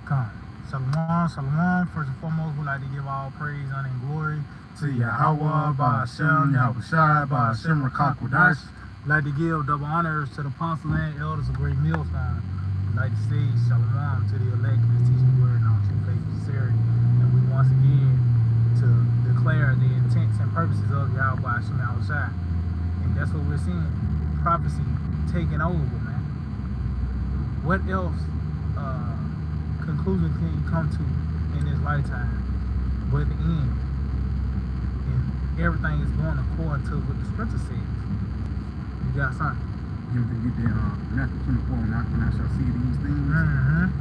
Come. Shalom, shalom. First and foremost, we'd like to give all praise, honor, and glory to Yahweh, Ba'ashem, Yahushai, Ba'ashem, Rakakwadash. We'd like to give double honors to the apostle and elders of Great Millstone. We'd like to say shalom to the elect and teaching the word and all true faith and sincerity. And we once again to declare the intents and purposes of Yahweh, Ba'ashem, Yahushai. And that's what we're seeing. Prophecy taking over, man. What else conclusion can you come to in this lifetime but the end? And everything is going according to what the scripture says. You got something? You can get there, Matthew 24, when I shall see these things.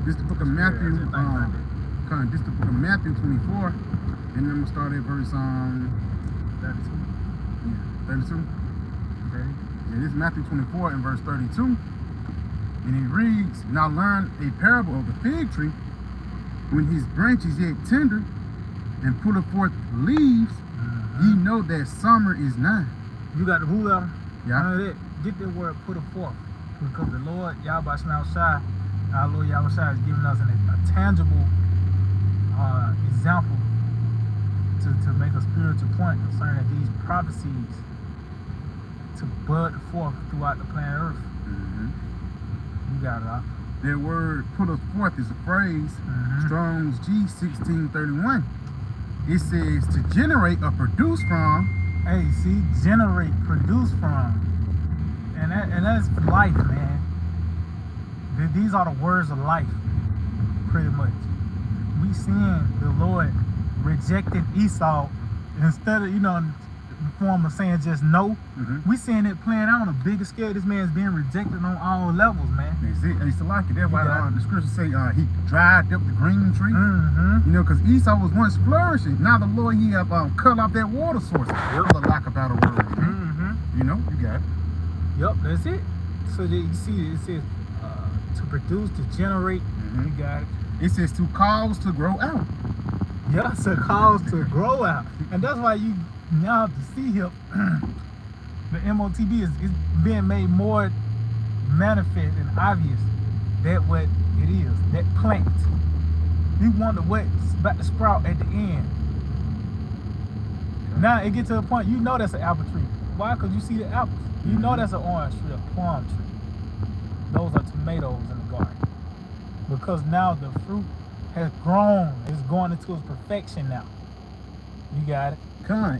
This is the book of Matthew, this is the book of Matthew 24, and then I'm going to start at verse 32. Yeah, 32. Okay. Yeah, this is Matthew 24 and verse 32. And it reads, "Now learn a parable of the fig tree. When his branch is yet tender and putteth forth leaves, ye know that summer is nigh." You got the who letter? Yeah. Get that word put it forth. Because the Lord, Yahweh Shai, our Lord Yahweh Shai, is giving us a tangible example to make a spiritual point concerning these prophecies to bud forth throughout the planet Earth. You got it, huh? That word "put forth" is a phrase, Strong's G 1631. It says to generate or produce from. Hey, see, generate, produce from. And that's life, man. These are the words of life, pretty much. We seeing the Lord rejecting Esau instead of, in the form of saying just no. We seeing it playing out on a bigger scale. This man's being rejected on all levels, man. That's it. It's like it. That's why the scriptures say he dried up the green tree. Because Esau was once flourishing. Now the Lord, he have cut off that water source. For the lack of better words. You got it. Yep, that's it. So that you see, it says to produce, to generate. You got it. It says to cause to grow out. Yeah, to cause to grow out. And that's why you now to see him, the MOTB is being made more manifest and obvious that what it is, that plant. You wonder what's about to sprout at the end. Now it gets to the point, that's an apple tree. Why? Because you see the apples. You know that's an orange tree, a plum tree. Those are tomatoes in the garden. Because now the fruit has grown. It's going into its perfection now. You got it?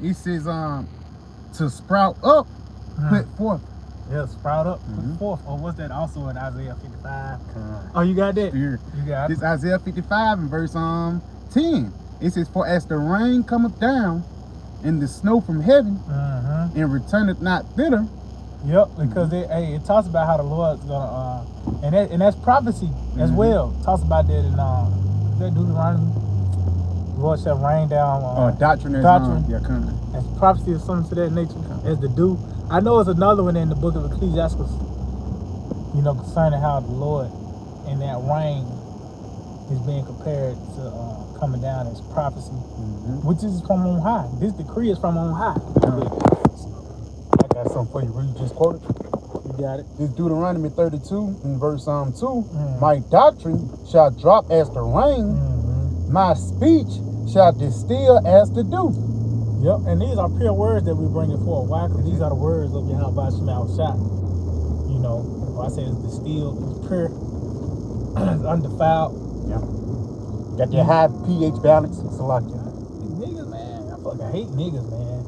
It says to sprout up, put forth. Yeah, sprout up, put forth. Or what's that also in Isaiah 55? Oh, you got that? Here. You got it. It's Isaiah 55 and verse 10. It says, "For as the rain cometh down and the snow from heaven, and returneth not thither." Yep, because it talks about how the Lord's gonna and that's prophecy as well. It talks about that in that Deuteronomy. The Lord shall rain down doctrine. As prophecy or something to that nature, as the dew. I know it's another one in the book of Ecclesiastes, concerning how the Lord and that rain is being compared to coming down as prophecy, which is from on high. This decree is from on high. I got something for you. Where you just quoted? You got it. It's Deuteronomy 32 in verse 2. "My doctrine shall drop as the rain, my speech shall distill as the dew." Yep, and these are pure words that we bring it forward. Why? Because these are the words of Yahweh Shema Shah. I say it's distilled, it's pure, it's undefiled. Yeah. Got your high pH balance. It's a lot. Niggas, man. I fucking hate niggas, man.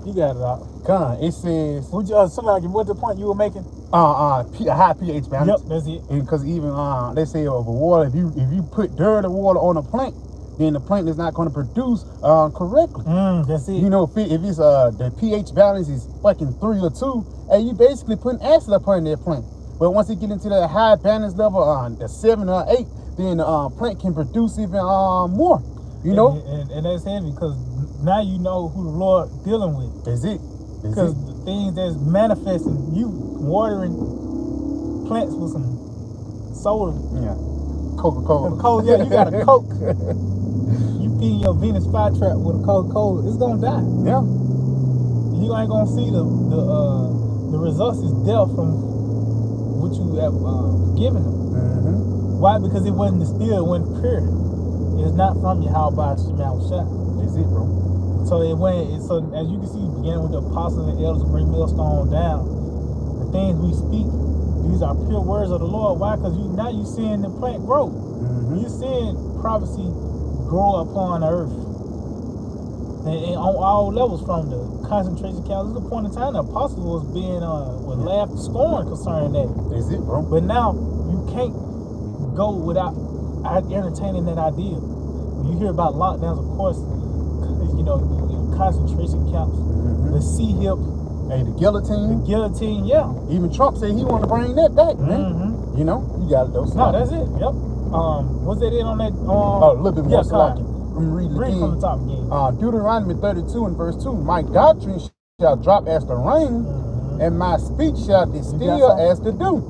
You got it out. It says. What's the point you were making? A high pH balance. Yep, that's it. Because even let's say of a water, if you put dirty water on a plant, then the plant is not going to produce correctly. That's it. If it's the pH balance is fucking 3 or 2, and you basically putting acid upon that plant. But once it get into the high balance level, the 7 or 8, then the plant can produce even more. And that's heavy because now you know who the Lord dealing with. That's it. Because the things that's manifesting, you watering plants with some soda. Yeah. Coca-Cola. Coke, yeah, you got a Coke. You feeding your Venus flytrap with a Coca-Cola, it's gonna die. Yeah. You ain't gonna see the results is death from what you have given them. Why? Because it wasn't distilled, it wasn't pure. It's not from Yahweh Shema Shah. That's it, bro. So it went. So as you can see, beginning with the apostles and elders to bring millstone down. The things we speak, these are pure words of the Lord. Why? Because now you seeing the plant grow. You're seeing prophecy grow upon the earth. And on all levels, from the concentration camps. There's a point in time the apostles was being was laughed scorn concerning that. That's it, bro. But now you can't go without entertaining that idea. When you hear about lockdowns, of course, you know, concentration camps, the sea hip, hey, the guillotine, yeah. Even Trump said he want to bring that back, man. You know, you got it though. No, that's it. Yep. What's that in on that? A little bit more. Yeah, Slocky. I'm reading read from the top again. Deuteronomy 32 and verse 2. My doctrine shall drop as the rain, and my speech shall distill as the dew.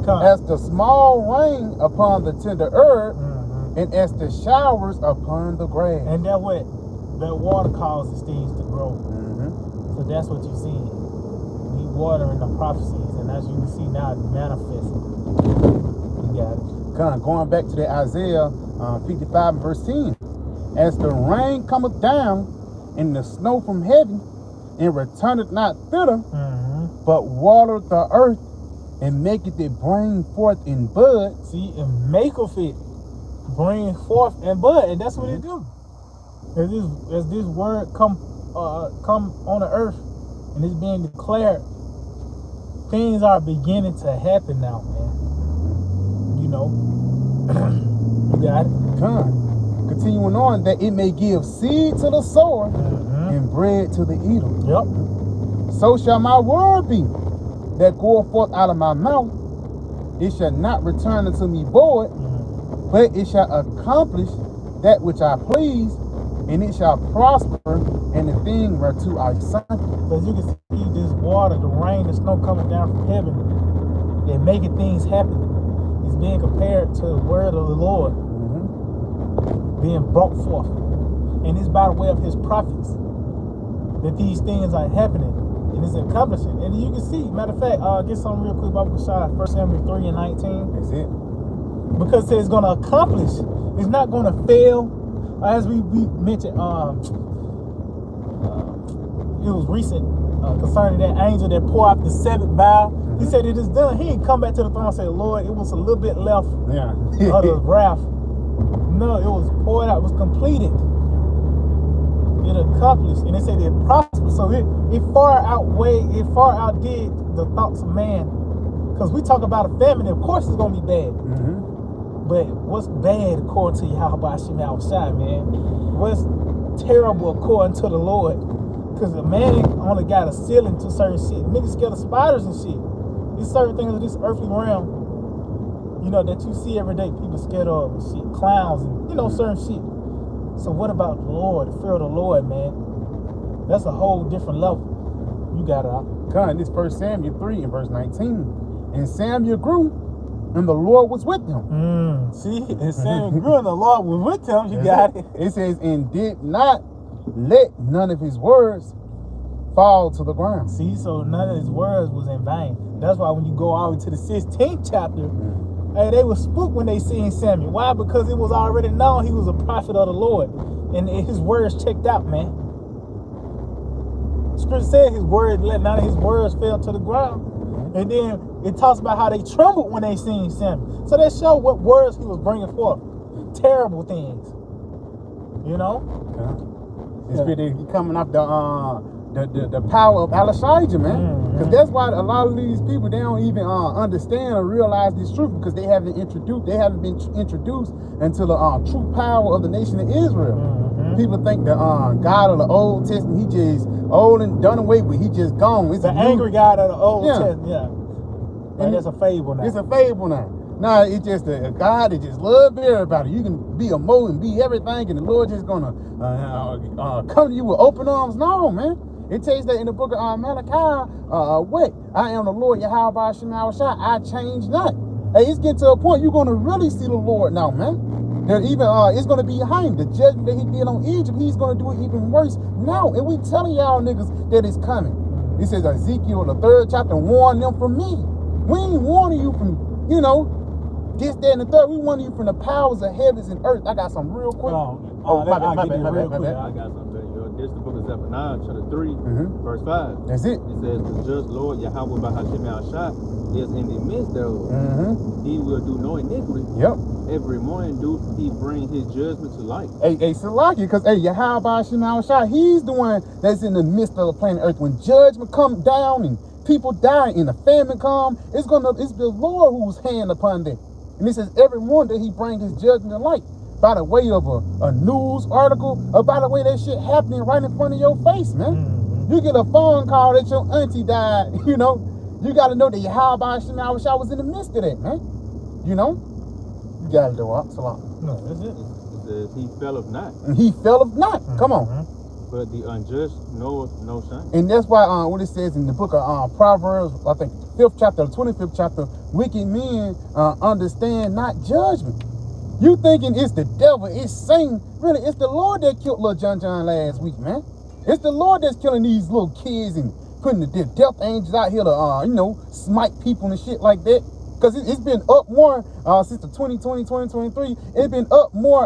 As the small rain upon the tender herb, and as the showers upon the grass. And that what that water causes things to grow. So that's what you see. We watering the prophecies, and as you can see now, it's manifesting. You got it. Going back to the Isaiah 55 and verse 10. As the rain cometh down, and the snow from heaven, and returneth not thither, but watereth the earth, and maketh it bring forth in bud. See, and maketh it bring forth and bud, and that's what it do. As this word come on the earth, and it's being declared, things are beginning to happen now, man. You know, you got it. Continuing on, that it may give seed to the sower and bread to the eater. Yep. So shall my word be that goeth forth out of my mouth. It shall not return unto me void, but it shall accomplish that which I please, and it shall prosper in the thing whereto I sent it. As you can see, this water, the rain, the snow coming down from heaven, and making things happen. It's being compared to the word of the Lord being brought forth. And it's by the way of his prophets that these things are happening, and it's accomplishing. And you can see, matter of fact, get something real quick, Bible shot 1 Samuel 3 and 19. That's it. Because it's going to accomplish. It's not going to fail. As we mentioned, it was recent concerning that angel that poured out the seventh vial. He said it is done. He didn't come back to the throne and say, Lord, it was a little bit left of the wrath. No, it was poured out, it was completed. It accomplished, and they said it prospered. So it far outdid the thoughts of man. Because we talk about a famine, of course it's going to be bad. But what's bad according to Yahweh Shema Shai, man? What's terrible according to the Lord? Because the man only got a ceiling to certain shit. Niggas scared of spiders and shit. There's certain things of this earthly realm, you know, that you see every day, people scared of and shit, clowns and, you know, certain shit. So what about the Lord, the fear of the Lord, man? That's a whole different level. You got it. This 1 Samuel 3 and verse 19. And Samuel grew, and the Lord was with him. See, and Samuel grew, and the Lord was with him. You got it. It says, and did not let none of his words fall to the ground. See, so none of his words was in vain. That's why when you go all the way to the 16th chapter, hey, they were spooked when they seen Samuel. Why? Because it was already known he was a prophet of the Lord. And his words checked out, man. Scripture said none of his words fell to the ground. And then it talks about how they trembled when they seen Samuel. So that showed what words he was bringing forth. Terrible things. You know? It's really coming off the power of Elijah, man. Because that's why a lot of these people, they don't even understand or realize this truth, because they haven't been introduced into the true power of the nation of Israel. People think the God of the Old Testament, he just old and done away with. He just gone. It's the angry God of the Old Testament. And that's a fable now. It's a fable now. Nah, it's just a God that just loves everybody. You can be a mo and be everything, and the Lord just gonna come to you with open arms. No, man. It tells that in the book of Malachi, what? I am the Lord, Yahweh Shema Shai. I change not. Hey, it's getting to a point you're gonna really see the Lord now, man. That even it's gonna be behind the judgment that he did on Egypt. He's gonna do it even worse now. And we telling y'all niggas that it's coming. It says Ezekiel the 3rd chapter, warn them from me. We ain't warning you from, this, that, and the third. We warning you from the powers of heavens and earth. I got some real quick. My bad. My I bad. got something. This is the book of Zephaniah, chapter 3, verse 5. That's it. It says, the just Lord Yahweh Bahashim Shah is in the midst thereof. He will do no iniquity. Yep. Every morning do he bring his judgment to light. Hey, Salaki, because Yahweh Bahashim Shah, he's the one that's in the midst of the planet earth. When judgment come down and people die and the famine come, it's the Lord whose hand upon them. And it says every morning that he bring his judgment to light. By the way of a news article, or by the way that shit happening right in front of your face, man. You get a phone call that your auntie died, you got to know that Yahweh Bahashim Shah was in the midst of that, man. You got to do it. Salam. No, that's it. It says he felleth not. And he felleth not. Come on. But the unjust knoweth no shame. And that's why what it says in the book of Proverbs, I think 5th chapter, 25th chapter, wicked men understand not judgment. You thinking it's the devil, it's Satan. Really, it's the Lord that killed little John last week, man. It's the Lord that's killing these little kids and putting the death angels out here to, smite people and shit like that. Because it's been up more since the 2023. It's been up more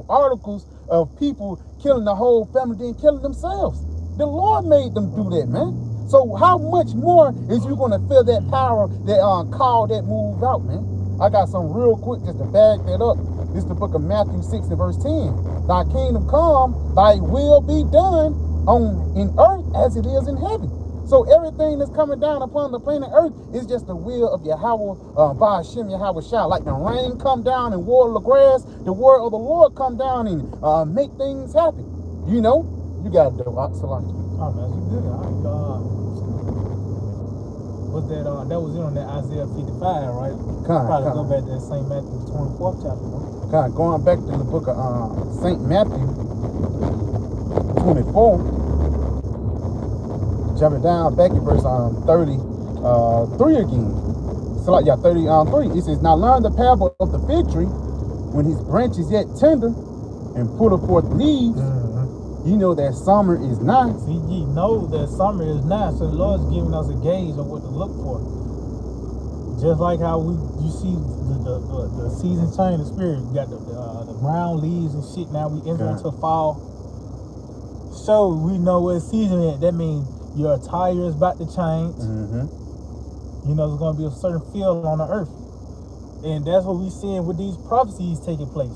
articles of people killing the whole family than killing themselves. The Lord made them do that, man. So how much more is you going to feel that power that call that move out, man? I got some real quick just to back that up. This is the book of Matthew 6 and verse 10. Thy kingdom come, thy will be done in earth as it is in heaven. So everything that's coming down upon the planet earth is just the will of Yahweh, Bahashim Yahweh Shah. Like the rain come down and water the grass, the word of the Lord come down and make things happen. You got to do it. Salam. Oh, man, you good. Was that was in on that Isaiah 55, right? Probably go back to that St. Matthew 24th chapter. Going back to the book of St. Matthew 24, jumping down back in verse 33 again. So like 33. It says, now learn the parable of the fig tree when his branch is yet tender and putteth forth leaves. You know that summer is nigh. See, ye know that summer is nigh. So the Lord's giving us a gauge of what to look for. Just like how you see the season change, the spirit. You got the brown leaves and shit. Now we enter into fall. So we know what season it is. That means your attire is about to change. There's going to be a certain feel on the earth. And that's what we're seeing with these prophecies taking place.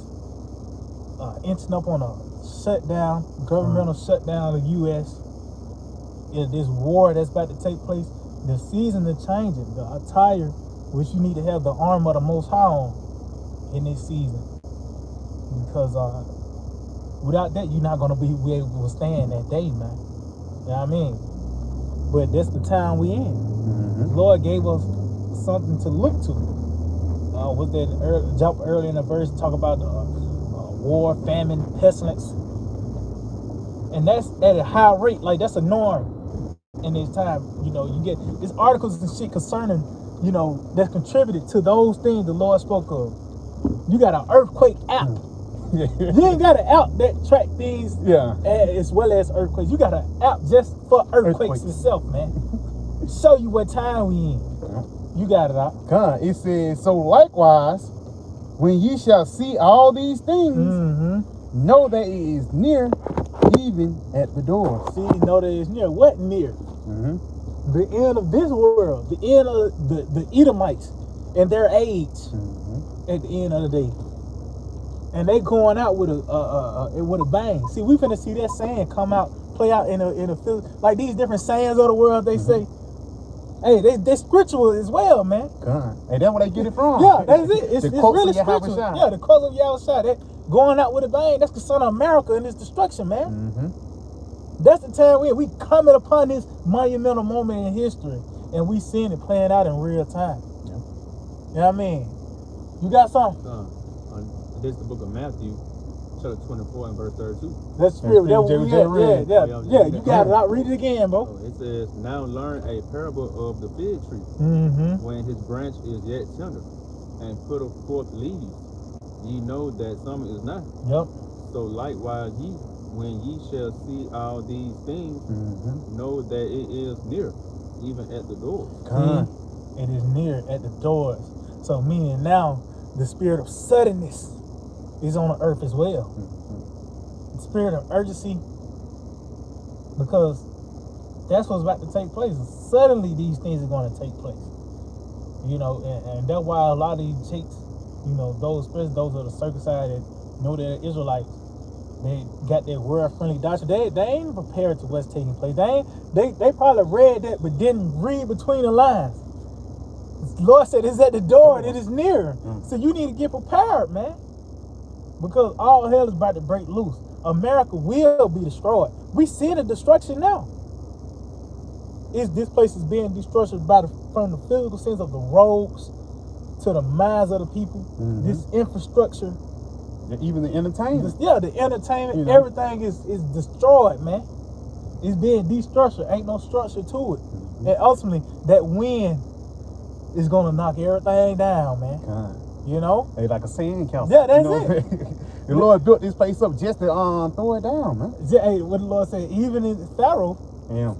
Inching up on a shutdown, governmental shutdown of the U.S. This war that's about to take place, the season is changing. The attire, which you need to have the armor of the Most High on in this season, because without that, you're not going to be able to withstand that day, man. You know what I mean? But that's the time we in. The Lord gave us something to look to. Was that jump early in the verse talk about war, famine, pestilence? And that's at a high rate. Like, that's a norm in this time. You get these articles and shit concerning, that's contributed to those things the Lord spoke of. You got an earthquake app. You ain't got an app that track things as well as earthquakes. You got an app just for earthquakes itself, man. Show you what time we in. You got it out. It says, so likewise, when ye shall see all these things, know that it is near, even at the door. See, know that it's near. What near? The end of this world. The end of the Edomites and their age at the end of the day. And they going out with a bang. See, we finna see that saying come out, play out in a field. Like these different sayings of the world, they say, hey, they spiritual as well, man. Hey, that's where they get it from. Yeah, that's it. It's really spiritual. Yeah, the quote of Yahweh Shah. That going out with a bang, that's concerning America and its destruction, man. That's the time we coming upon this monumental moment in history, and we seeing it playing out in real time. You know what I mean? You got something? This is the book of Matthew, chapter 24 and verse 32. That's spirit. Yeah. You got it. I'll read it again, bro. It says, now learn a parable of the fig tree. When his branch is yet tender and putteth forth leaves, ye know that summer is nigh. So likewise ye, when ye shall see all these things, know that it is near, even at the door. it is near at the doors. So meaning now the spirit of suddenness is on the earth as well. The spirit of urgency, because that's what's about to take place. Suddenly these things are going to take place. You know, and that's why a lot of these chicks, you know, those are the circumcised that know they're Israelites. They got their world-friendly doctrine. They ain't prepared to what's taking place. They probably read that, but didn't read between the lines. The Lord said it's at the door and it is near. So you need to get prepared, man. Because all hell is about to break loose. America will be destroyed. We see the destruction now. This place is being destroyed from the physical sense of the roads to the minds of the people. This infrastructure. And even the entertainment. The entertainment, everything is destroyed, man. It's being destructured. Ain't no structure to it. And ultimately, that wind is going to knock everything down, man. You know? They like a sand castle. Yeah, that's it. The Lord built this place up just to throw it down, man. Hey, what the Lord said, even in Pharaoh. Yeah.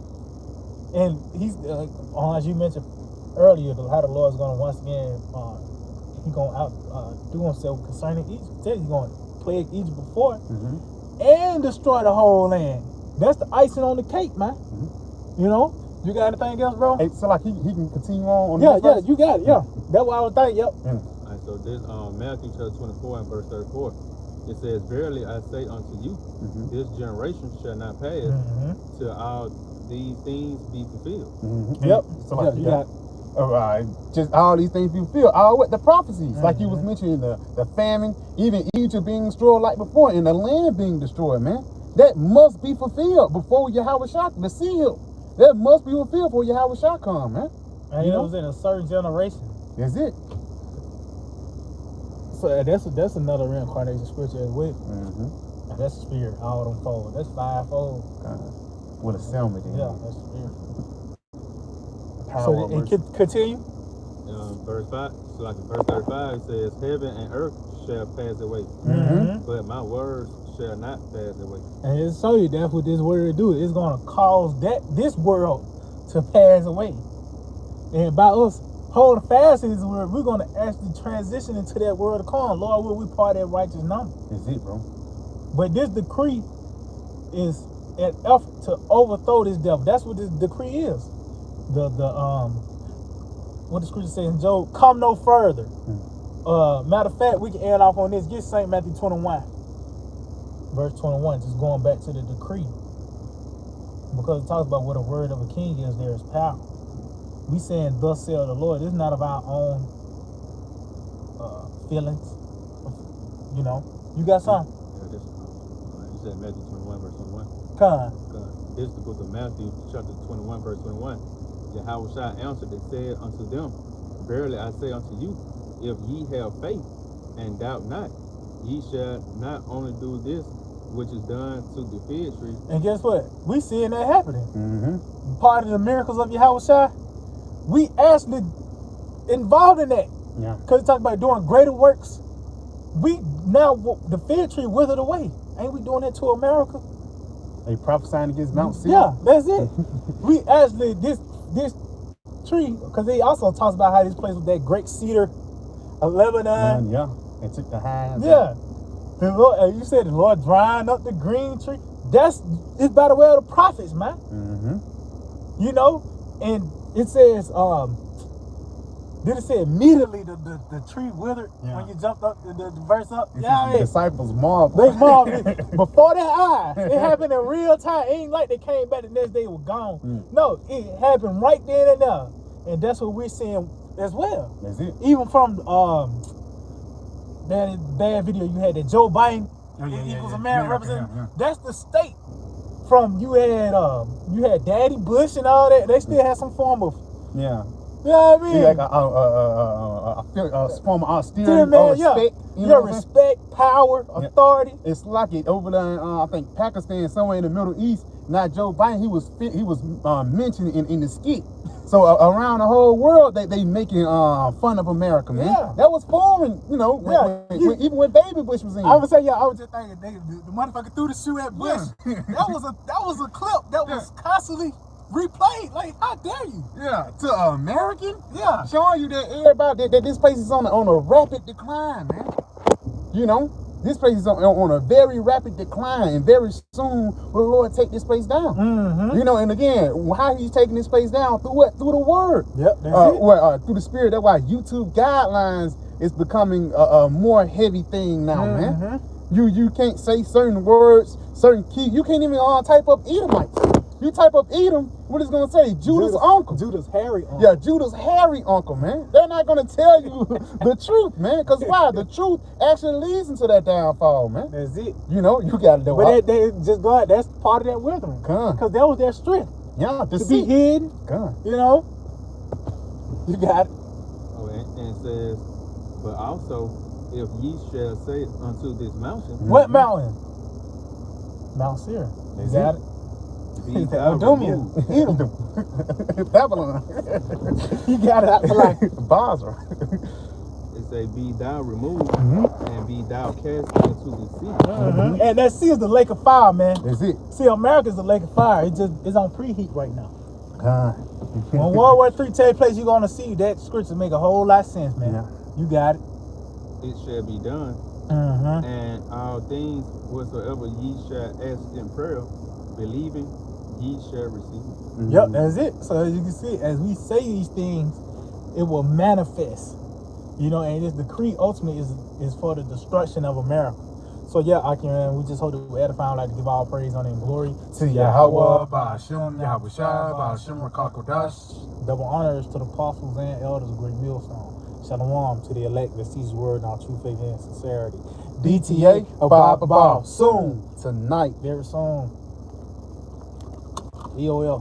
And he's, as you mentioned earlier, how the Lord's going to once again, he's going to outdo himself concerning Egypt. He's going to plague Egypt before and destroy the whole land. That's the icing on the cake, man. You know? You got anything else, bro? Hey, so like he can continue on this you got it, That's what I would think, All right, so this Matthew chapter 24 and verse 34, it says, "Verily I say unto you, this generation shall not pass till all these things be fulfilled." So like you got just all these things be fulfilled. All what the prophecies, like you was mentioning, the famine, even Egypt being destroyed like before, and the land being destroyed, man. That must be fulfilled before Yahweh Shah, the seal. That must be fulfilled before Yahweh Shah come, man. And it was in a certain generation. That's it. So that's another reincarnation scripture as well. And that's spirit, all them fold. That's fivefold. With a helmet in. Yeah, that's spirit. Power so and continue. Verse 5, so like in verse 35, it says, "Heaven and earth shall pass away, but my words shall not pass away." And it'll show you that's what this word do. It's going to cause this world to pass away. And by us holding fast in this word, we're going to actually transition into that world to come. Lord, will we part that righteous number? That's it, bro. But this decree is an effort to overthrow this devil. That's what this decree is. What the scripture says in Job, come no further. Matter of fact, we can add off on this. Get St. Matthew 21, verse 21, just going back to the decree. Because it talks about what a word of a king is, there is power. We saying, thus saith the Lord. This is not of our own feelings. You know, you got something? Yeah, you said Matthew 21, verse 21. This is the book of Matthew, chapter 21, verse 21. Yahweh Shah answered and said unto them, "Verily I say unto you, if ye have faith and doubt not, ye shall not only do this which is done to the fig tree." And guess what? We seeing that happening. Part of the miracles of Yahweh Shah, we actually involved in that. Yeah. Because it talks about doing greater works. We now, the fig tree withered away. Ain't we doing that to America? They prophesying against Mount Seir. Yeah, that's it. We actually, this tree, because he also talks about how this place was that great cedar of Lebanon. Yeah, and took the highs. Yeah. The Lord, you said the Lord drying up the green tree. It's by the way of the prophets, man. You know, and it says, did it say immediately the tree withered when you jumped up the verse up? The disciples marveled. They marveled before their eyes. It happened in real time. It ain't like they came back the next day and were gone. No, it happened right then and there. And that's what we're seeing as well. That's it. Even from that bad video you had that Joe Biden equals America representative. That's the state. From you had Daddy Bush and all that. They still had some form of you know what I mean? Like a form of steering respect. You know respect, power, authority. It's like it over there in, I think Pakistan, somewhere in the Middle East. Now Joe Biden, he was mentioned in the skit. So around the whole world, they making fun of America, man. Yeah. That was foreign, you know. Even when Baby Bush was in. I would say, I was just thinking, the motherfucker threw the shoe at Bush. That was a clip that was constantly replay. Like, how dare you? Yeah, to American. Yeah. Showing you that everybody that this place is on a rapid decline, man. You know, this place is on a very rapid decline, and very soon will the Lord take this place down. You know, and again, how he's taking this place down through what? Through the word. Yep. That's it. Through the spirit. That's why YouTube guidelines is becoming a more heavy thing now, man. You can't say certain words, certain key. You can't even type up Edomites. You type up Edom, what is it going to say? Judah's uncle. Judah's hairy uncle. Yeah, Judah's hairy uncle, man. They're not going to tell you the truth, man. Because why? The truth actually leads into that downfall, man. That's it. You know, you got to do it. But they just go out. That's part of that wisdom. Because that was their strength. Yeah, to be hidden. You know? You got it. Oh, and it says, but also, if ye shall say unto this mountain. What mountain? Mount Seir. You got it? Edomian. Babylon. You got it out for like Basra. It say, be thou removed and be thou cast into the sea. And that sea is the lake of fire, man. That's it. See, America's the lake of fire. It's on preheat right now. When World War III take place, you're gonna see that scripture make a whole lot of sense, man. Yeah. You got it. It shall be done. And all things whatsoever ye shall ask in prayer, believing, ye shall receive. Yep, that's it. So as you can see, as we say these things, it will manifest. You know, and this decree ultimately is for the destruction of America. So yeah, Akim, we just hope that we edify and like to give all praise, honor, and glory to Yahweh, Ba'ashem, Yahweh Shai, Ba'ashem Rakakodash. Double honors to the apostles and elders of Great Millstone. Shalom to the elect that sees word in our true faith and sincerity. DTA, Abab, soon, tonight. Very soon. EOF.